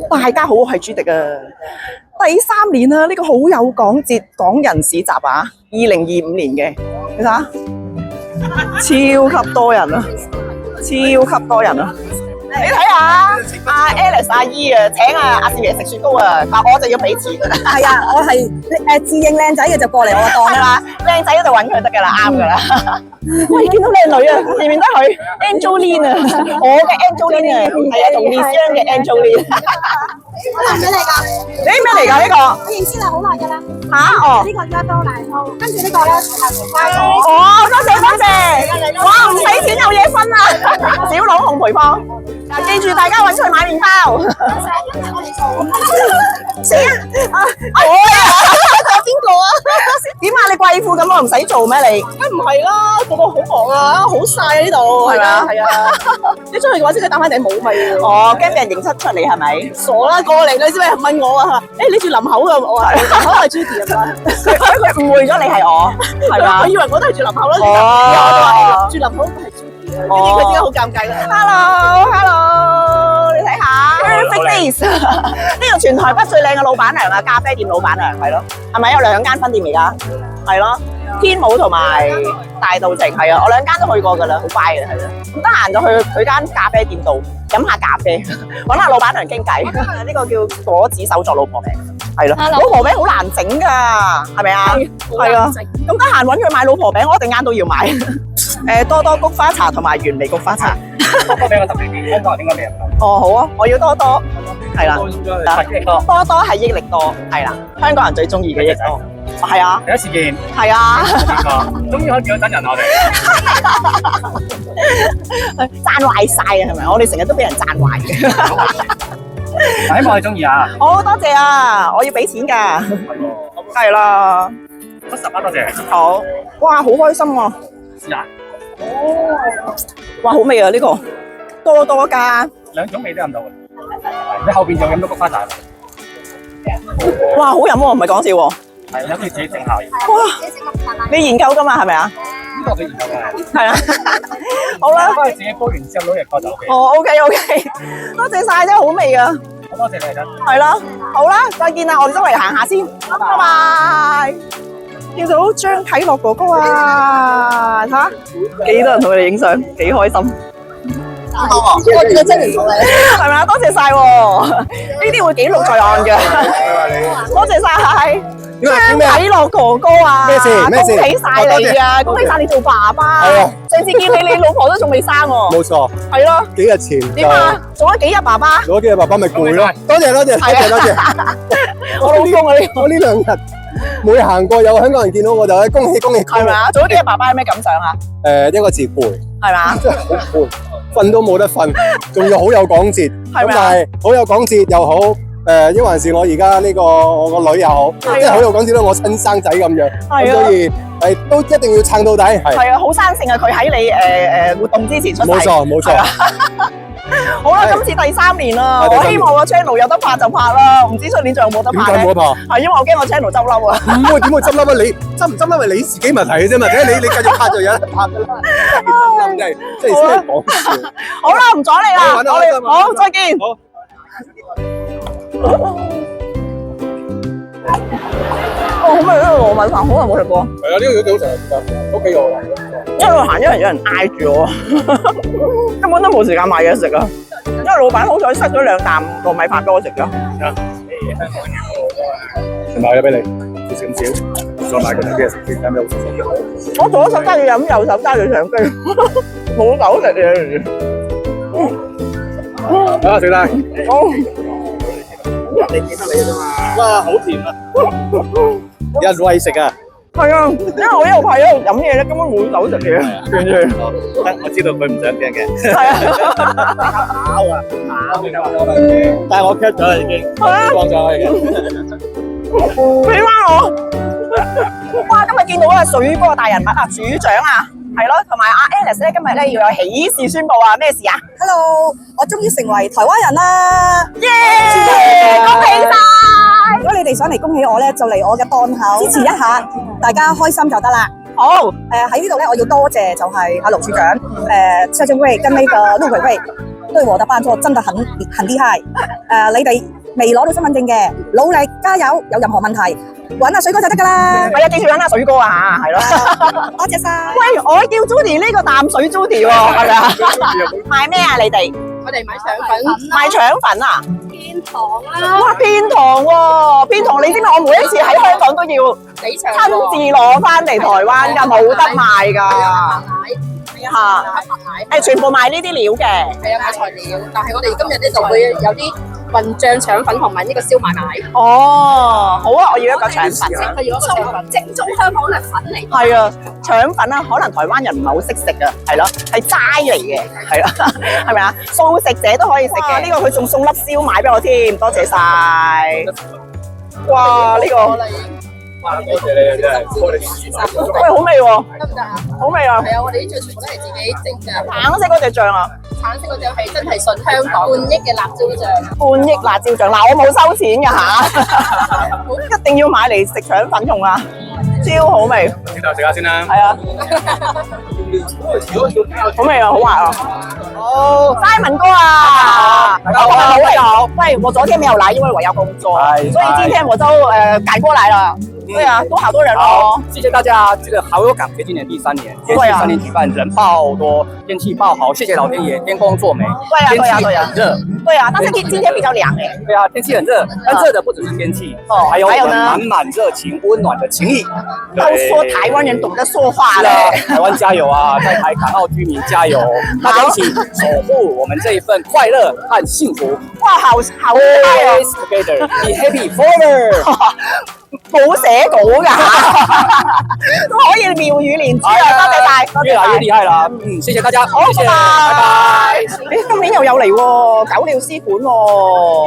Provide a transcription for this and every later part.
大家好，我係朱迪啊！第3年啦，呢個好友港節港人市集啊，2025年嘅，你睇下，超級多人啊，超級多人啊！你睇下，阿 Alice 阿姨啊，請阿少爺食雪糕啊，但我就要俾錢。係啊，我係自認靚仔嘅就過嚟我檔啦，靚仔就揾佢得噶啦，啱噶啦。喂，見到靚女啊，認唔認得佢 ？Angeline 啊，我嘅 Angeline 啊，係啊，同面相嘅 Angeline。男仔嚟㗎，你咩嚟㗎呢個？我認識你好耐㗎啦。嚇哦！呢個加多奶糕，跟住呢個咧係梅花糖。哦，多謝多謝。哇，唔使錢有嘢分啊！小籠紅培坊。記住大家揾佢買麵包。死啊！我啊，仲有邊個啊？點啊？你貴婦咁我唔使做咩你？梗唔係啦，個個好忙啊，好曬啊呢度。係啊係啊。你出去嘅話，即刻戴翻頂帽咪。哦，驚俾人認出嚟係咪？傻啦，過嚟你知咩？問我啊，誒你住林口㗎，我話林口係 Judy 啊嘛。佢誤會咗你係我，係嘛？我以為我都係住林口啦。哦，我就話住林口係 Judy 啊，跟住佢點解好尷尬啦 ？Hello，你睇下 ，Perfect Days， 呢個全台北最靚嘅老闆娘啊，咖啡店老闆娘係咯，係咪有2間分店而家？係咯，天母同埋大道城係啊，我2間都去過㗎啦，好乖嘅係咯。咁得閒就去佢間咖啡店度飲下咖啡，揾下老闆娘傾偈。呢個叫果子手作老婆餅，係咯，老婆餅好難整㗎，係咪啊？係啊，咁得閒揾佢買老婆餅，我一定間都要買。多多菊花茶同埋原味菊花茶。多多俾我特別啲，香港人應該未飲到。哦，好啊，我要多多，係啦，多多係益力多，係啦，香港人最中意嘅益力多，係啊，第一次見，係啊，終於可以見到真人我哋，讚壞晒啊，係咪？我哋成日都俾人讚壞嘅，希望你中意啊！好多謝啊，我要俾錢㗎，係啦，10蚊多謝，好，哇，好開心喎，試下，哇，好味啊呢個，多多㗎2種味都飲到嘅，你後邊仲飲到菊花茶，哇，好飲喎，唔係講笑喎，係有啲自己整下嘅，哇，你研究㗎嘛係咪啊？呢個幾研究嘅，係啊，好啦，幫你自己煲完之後攞嚟過就 OK。哦，OK，多謝晒，真係好味啊！好多謝你真。係啦，好啦，再見啦，我哋周圍行下先，拜拜。見到張啟樂哥哥啊，睇下幾多人同佢哋影相，幾開心。我見到真人同你，係咪啊？多謝晒喎，呢啲會記錄在案嘅。多謝晒。張啟樂哥哥啊，咩事？恭喜晒你啊！恭喜晒你做爸爸。係啊，上次見你老婆都仲未生喎。冇錯，係咯。幾日前點啊？做咗幾日爸爸？做咗幾日爸爸咪攰咯。多謝多謝多謝多謝。我老公啊呢個。我呢2日每行過有香港人見到我就喺恭喜恭喜。係咪啊？做咗幾日爸爸有咩感想啊？一個字攰，係嘛？真係好攰，瞓都冇得瞓，仲要好有港節。係咪啊？咁但係好有港節又好。因還是我而家呢個我個女又好，即係好有講笑啦，我親生仔咁樣，咁所以都一定要撐到底。係啊，好生性啊！佢喺你活動之前出世。冇錯冇錯。好啦，今次第3年啦，我希望個 channel 有得拍就拍啦，唔知出年仲有冇得拍咧？點解冇得拍？係因為我驚我 channel 執笠啊！唔會點會執笠啊？你執唔執笠係你自己問題嘅啫嘛，睇下你繼續拍就有得拍㗎啦。真係先係講笑。好啦，唔阻你啦，我哋好再見。好味呢個糯米飯，好耐冇食過。係啊，呢個都幾好食㗎，都幾好啦。一路行，因為有人嗌住我，根本都冇時間買嘢食啊！因為老闆好彩塞咗2啖糯米飯俾我食㗎。買咗俾你，少少，再買個啲嘢食先，睇咩好食。我左手揸住飲，右手揸住相機，冇手食嘢。好，小弟。你見得你啫嘛？哇，好甜啊！有人餵食啊！係啊，因為我一路拍一路飲嘢咧，根本冇手食嘢。跟住，我知道佢唔想聽嘅。係啊，咬啊！但係我 cut 咗啦已經，放咗啦已經。俾翻我！哇，今日見到啊水哥大人物啊，處長啊，係咯，同埋阿 Alice 咧，今日咧要有喜事宣布啊，咩事啊 Hello，我終於成為台灣人啦！耶！恭喜晒！如果你哋想嚟恭喜我咧，就嚟我嘅檔口支持一下，大家開心就得啦。好，喺呢度咧，我要多謝就係阿盧處長，謝正威跟呢個陸偉威。對我的幫助真的很厲害。你哋未攞到身份證嘅，努力加油！有任何問題，揾阿水哥就得㗎啦。係啊，記住揾阿水哥啊，係咯。多謝晒。喂，我叫 Judy 呢個淡水 Judy 喎，係咪啊？賣咩啊？你哋我哋買腸粉，賣腸粉啊？天堂啦，哇，邊堂喎？邊堂？你知唔知我每一次喺香港都要死腸親自攞翻嚟台灣㗎，冇得賣㗎。嚇，白奶，誒，全部賣呢啲料嘅。係啊，買材料。但係我哋今日呢度會有啲混醬腸粉同埋呢個燒賣奶。哦，好啊，我要一個腸粉。佢要一個腸粉，正宗香港嘅粉嚟。係啊，腸粉啊，可能台灣人唔係好識食啊，係咯，係齋嚟嘅，係啦，係咪啊？素食者都可以食嘅。呢個佢仲送粒燒賣俾我添，多謝晒。哇，呢個多謝你，真係多你試下。喂，好味喎，得唔得啊？好味啊！係啊，我哋啲醬全部都係自己整嘅。橙色嗰隻醬啊，橙色嗰隻係真係純香港半億嘅辣椒醬。半億辣椒醬，嗱我冇收錢㗎吓，一定要買嚟食腸粉用啊，超好味。先就食下先啦。係啊，好味啊，好滑啊！哦，Simon 哥啊，大家好，喂，我昨天沒有來，因為我要工作，所以今天我就趕過來了。對啊，都好多人哦。謝謝大家，這個好友港接今年第3年，連續3年舉辦，人爆多，天氣爆好，謝謝老天爺，天公作美。對啊，對啊，對啊，熱。對啊，但是今天比較涼誒。對啊，天氣很熱，但熱的不只是天氣，還有我們滿滿熱情、溫暖的情誼。都說台灣人懂得說話咧。台灣加油啊！在台港澳居民加油，大家一起守護我們這一份快樂和幸福。哇，好 Always together, be happy forever。冇寫稿㗎，都可以妙語連珠啊！多謝晒，多謝越來越厲害啦！謝謝大家，好，謝謝，拜拜。你今年又有嚟喎，狗鳥絲館喎，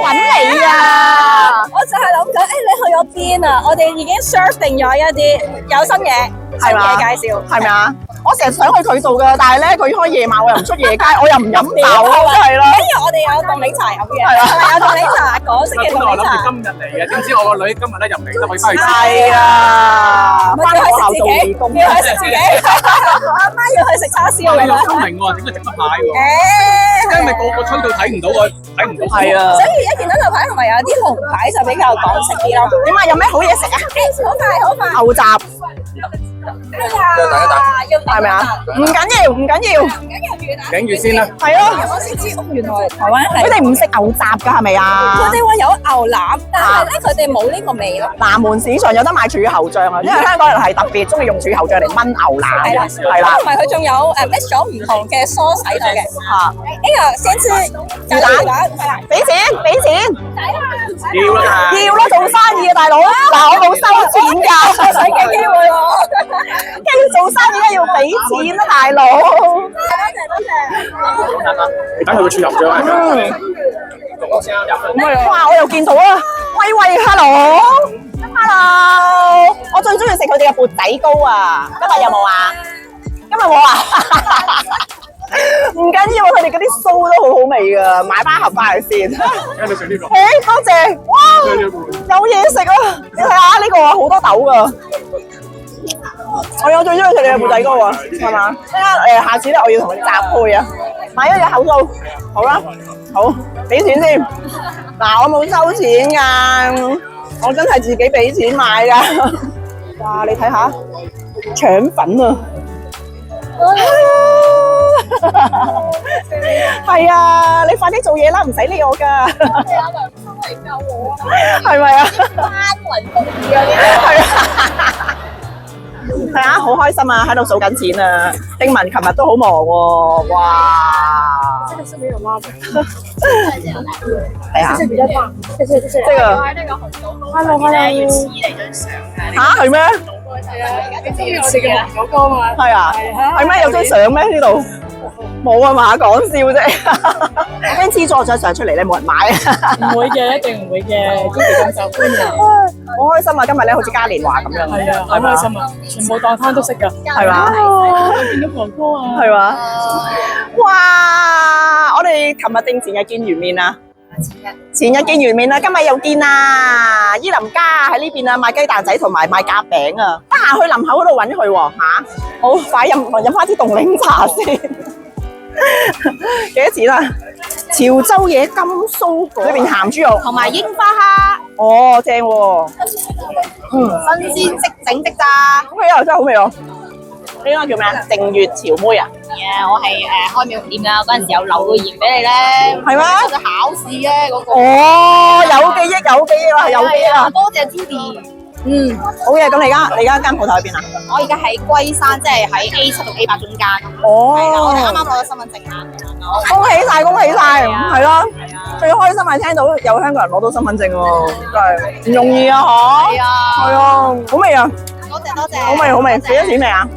揾你啊！我就係諗緊，你去咗邊啊？我哋已經 search 定咗一啲有新嘢，新嘢介紹，係咪啊？我成日想去佢度㗎，但係咧佢開夜晚，我又唔出夜街，我又唔飲酒，係咯。跟住我哋有凍檸茶飲嘅，有凍檸茶，港式嘅凍檸茶。今日嚟嘅，點知我個女今日咧又唔嚟得，我翻去。係啊，翻學校做義工，要去食自己，阿媽要去食叉燒你㗎啦。又聰明喎，點解值得買喎？因為個個吹到睇唔到喎，睇唔到。係啊。所以一見到牛排同埋有啲紅牌就比較港式啲咯。點啊？有咩好嘢食啊？好快好快。牛雜哎呀，要係咪啊？唔緊要，唔緊要，領住先啦。係咯。我先知，原來台灣係佢哋唔食牛雜㗎，係咪啊？佢哋話有牛腩，但係咧佢哋冇呢個味咯。南門市場有得買柱侯醬啊，因為香港人係特別中意用柱侯醬嚟炆牛腩嘅，係啦。同埋佢仲有mix 咗唔同嘅sauce喺度嘅。嚇，呢個先吃雞蛋，係啦，俾錢，俾錢，要啦，要啦，做生意啊，大佬。嗱，我冇收錢㗎，收水嘅機會喎。跟住做生意梗係要俾錢啦，大佬。多謝。你等佢個柱入咗係哇！我又見到啦，喂喂 ，hello，hello，我最中意食佢哋嘅缽仔糕啊！今日有冇啊？今日冇啊？唔緊要，佢哋嗰啲酥都好好味噶，買翻盒翻嚟先。你食呢個？誒，多謝，哇，有嘢食啊！你睇下呢個啊，好多豆噶。我最中意食你嘅缽仔糕啊，係嘛？下次咧我要同你搭配啊，買一隻口數，好啦，好，俾錢先。嗱，我冇收錢㗎，我真係自己俾錢買㗎。哇，你睇下腸粉啊！係啊，你快啲做嘢啦，唔使理我㗎。係咪啊？係啊。係啊，好開心啊，喺度數緊錢啊！聽聞琴日都好忙喎，哇！這個是沒有辣的。係啊。這個。Hello。嚇係咩？係啊，你中意食嘅紅酒糕嘛？係啊。係咩？有張相咩呢度？冇啊嘛，講笑啫。我驚黐咗張相出嚟咧，冇人買。唔會嘅，一定唔會嘅，支持咁受歡迎。好開心啊！今日咧好似嘉年華咁樣。係啊，好開心啊！全部檔攤都識㗎。係嘛？見到哥哥啊。係嘛？哇！我哋琴日定前日見完面啊。前日見完面啦，今日又見啦。伊林家喺呢邊啊，賣雞蛋仔同埋賣夾餅啊。得閒去林口嗰度揾佢喎嚇。好，快飲翻啲凍檸茶先。幾多錢啊？潮州嘢金酥果，裏邊鹹豬肉，同埋櫻花蝦，哦，正喎，新鮮即整的咋。好味啊，真係好味啊！呢個叫咩啊？淨月潮妹啊，我係開美容店㗎，嗰陣時有留個言俾你咧，係咩？有個考試咧嗰個。哦，有記憶，有記憶啊，有記憶啊！多謝 Judy。好嘢，咁你而家間鋪頭喺邊啊？我而家喺龜山，即係喺 A7 同 A8中間。哦，係啦，我哋啱啱攞咗身份證啦。恭喜晒，恭喜晒，係咯！最開心係聽到有香港人攞到身份證喎，真係唔容易啊！嗬，係啊，係啊，好味啊！多謝多謝。好味好味，俾咗錢未啊？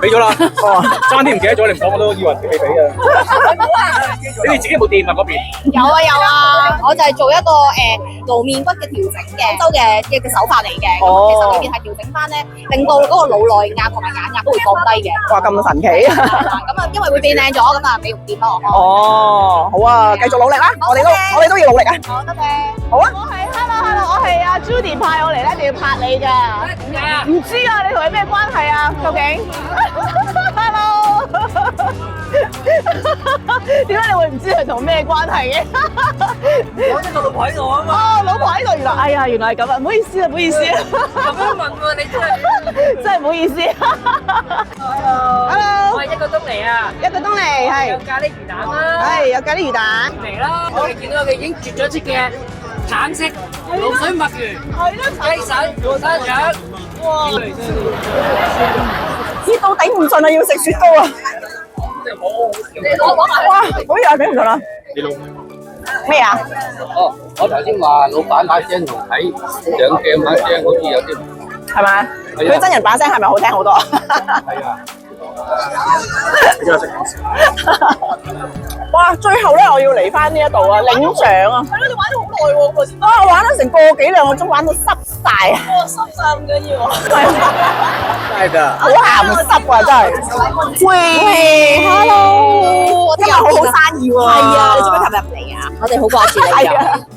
俾咗啦，爭啲唔記得咗，你唔講我都以為自己俾嘅。你哋自己冇店啊嗰邊？有啊有啊，我就係做一個顱面骨嘅調整嘅，周嘅手法嚟嘅。咁其實裏邊係調整翻咧，令到嗰個腦內壓同埋眼壓都會降低嘅。哇，咁神奇！咁啊，因為會變靚咗，咁啊美容店咯。哦，好啊，繼續努力啦！我哋都要努力啊！好，多謝。好啊！我係 hello， 我係阿 Judy 派我嚟咧，一定要拍你㗎。點解啊？唔知啊，你同佢咩關係啊？究竟？Hello， 點解你會唔知佢同咩關係嘅？我呢個老婆喺度啊嘛。哦，老婆喺度，原來，哎呀，原來係咁啊！唔好意思啊，唔好意思啊。咁樣問喎，你真係。真係唔好意思。Hello， 我係1個鐘嚟啊。一個鐘嚟，係有咖喱魚蛋啦。係有咖喱魚蛋。嚟啦！我哋見到佢已經絕咗色嘅橙色鹵水墨魚、雞腎、過山腸。哇！熱到頂唔順啊，要食雪糕啊！哇，好熱啊，頂唔順啦！咩啊？哦，我頭先話老闆把聲同睇上鏡把聲好似有啲唔同，係咪？佢真人把聲係咪好聽好多？係啊。哇！最後咧，我要嚟翻呢一度啊，領獎啊！係咯，你玩咗好耐喎，頭先。啊，我玩咗成個幾兩個鐘，玩到濕晒啊！哇，濕晒咁緊要啊！真係㗎。好鹹濕啊，真係。喂 ，hello， 今日好好生意喎。係啊，你做咩琴日唔嚟啊？我哋好掛住你啊！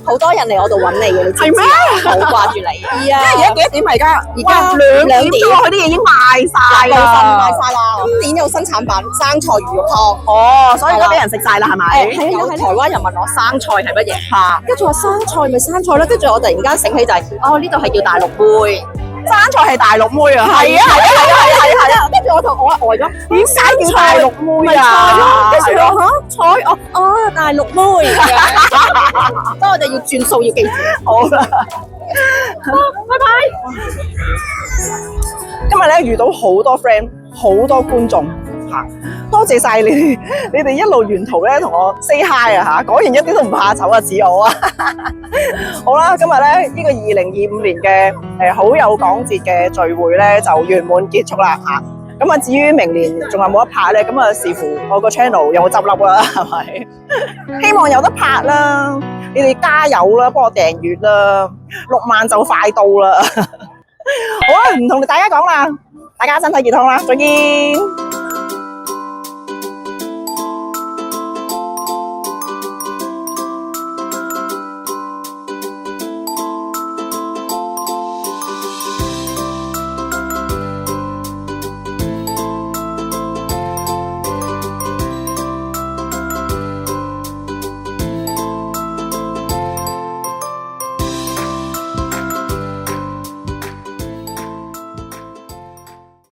好多人嚟我度揾你嘅，你知唔知啊？好掛住你啊！係啊！而家幾多點啊？而家而家2點2點啫喎，佢啲嘢已經賣晒啦，賣晒啦！今年有新產品生菜魚肉湯。哦，所以而家俾人食晒啦，係咪？有台灣人問我生菜係乜嘢嚇，跟住話生菜咪生菜咯，跟住我突然間醒起就係呢度係叫大陸妹，生菜係大陸妹啊！係啊係啊係啊！跟住我呆咗，點解叫大陸妹啊？跟住我菜大陸妹，所以我哋要轉數要記住。好啦，拜拜。今日咧遇到好多 friend，好多觀眾嚇，多謝晒你哋，你哋一路沿途咧同我 say hi 啊嚇，果然一啲都唔怕醜啊，似我啊！好啦，今日咧呢個2025年嘅好友港節嘅聚會咧就圓滿結束啦嚇。咁啊，至於明年仲有冇得拍咧？咁啊，視乎我個 channel 有冇執笠啦，係咪？希望有得拍啦！你哋加油啦，幫我訂閱啦，6萬就快到啦！好啦，唔同大家講啦，大家身體健康啦，再見。